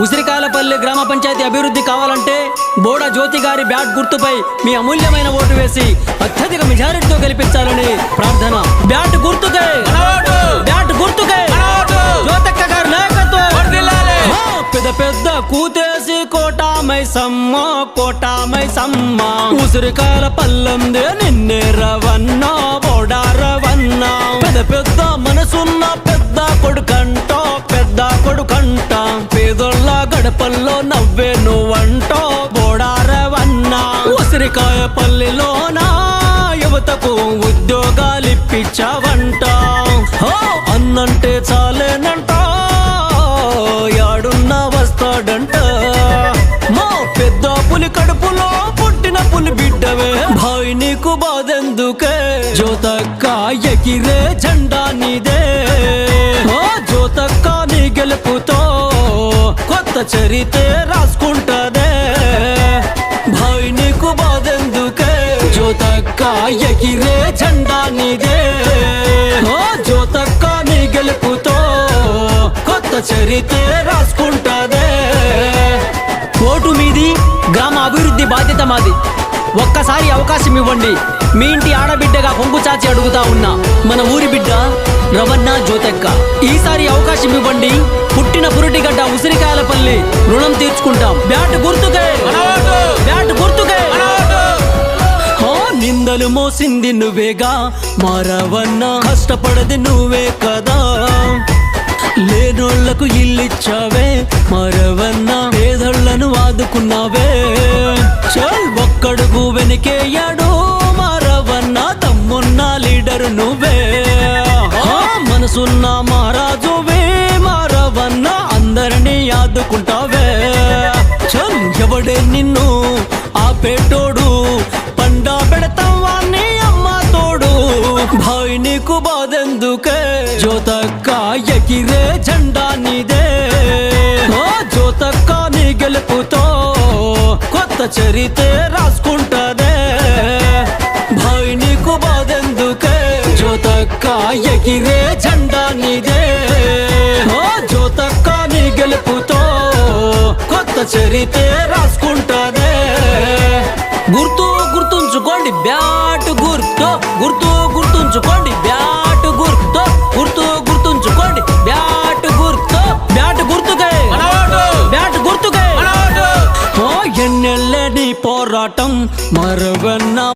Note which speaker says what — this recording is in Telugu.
Speaker 1: ఉసిరికాయలపల్లి గ్రామ పంచాయతీ అభివృద్ధి కావాలంటే బోడా జ్యోతి గారి బ్యాట్ గుర్తుపై మీ అమూల్యమైన ఓటు వేసి అత్యధిక మెజారిటీతో గెలిపించాలని ప్రార్థన. బ్యాట్ గుర్తుకే, బ్యాట్ గుర్తుకే జ్యోతక్క గారి నాయకత్వం. పెద్ద పెద్ద కూతేసి కోటామైసమ్మ, కోటామైసమ్మ ఉసిరికాయల పల్లందే నిన్నే రవన్నా, బోడా రవన్నా. పెద్ద పెద్ద మనసున్న పెద్ద కొడుకంటో, పెద్ద కొడుకంట పేదోళ్ళ గడపల్లో నవ్వే నువ్వంటో, బోడా రవన్నా. ఉసిరికాయ పల్లెలోనా యువతకు ఉద్యోగాలిప్పించావంట. అన్నంటే చాలేనంట, యాడున్నా వస్తాడంట. మా పెద్ద పులి కడుపులో పుట్టిన పులి బిడ్డవే భాయ్, నీకు బాధెందుకే? జ్యోతక్క ఎగిరే జెండా నీదే. జ్యోతక్క నీ గెలుపుతో కొత్త చరిత్ర రాసుకుంటదే భాయ్, నీకు బాధెందుకే? జ్యోతక్క ఎగిరే జెండా నీదే. జ్యోతక్క నీ గెలుపుతో కొత్త చరిత్ర రాసుకుంటదే. ఓటు మీది, గ్రామ అభివృద్ధి బాధ్యత మాది. ఒక్కసారి అవకాశం ఇవ్వండి. మీ ఇంటి ఆడబిడ్డగా కొంగు చాచి అడుగుతా ఉన్నా మన ఊరి బిడ్డ రవణ జ్యోతక్క. ఈసారి అవకాశం ఇవ్వండి. పుట్టిన పురుటిగడ్డ ఉసిరికాయలపల్లి రుణం తీర్చుకుంటాం. బ్యాట్ గుర్తుకే, బ్యాట్ గుర్తుకే. నిందలు మోసింది నువ్వేగా మారవన్నా, కష్టపడది నువ్వే కదా. లేనోళ్లకు ఇల్లిచ్చావే మరవన్నా, పేదోళ్లను ఆదుకున్నావే. చల్ ఒక్కడుగు వెనకేయాడు మరవన్నా, తమ్మున్న లీడరు నువ్వే. మనసున్న మహారాజువే మరవన్నా, అందరినీ ఆదుకుంటావే. చల్ ఎవడే నిన్ను ఆపేటోడు, పండా పెడతావా నీ అమ్మ తోడు భాయ్, నీకు బాధెందుకే? జ్యోతక్క ఎగిరే జెండా నీదే. జ్యోతక్క నీ గెలుపుతో కొత్త చరిత్ర రాసుకుంటదే భాయ్, నీకు బాధెందుకే? జ్యోతక్క ఎగిరే జెండా నీదే. జ్యోతక్క నీ గెలుపుతో కొత్త చరిత్ర రాసుకుంటదే. గుర్తు గుర్తుంచుకోండి బ్యాట్ గుర్తు, గుర్తు గుర్తుంచుకోండి బ్యాట్ గుర్తు, గుర్తు గుర్తుంచుకోండి బ్యాట్ గుర్తు. బ్యాట్ గుర్తుకే, బ్యాట్ గుర్తుకే. ఎన్నెళ్ళని పోరాటం మరవన్నా.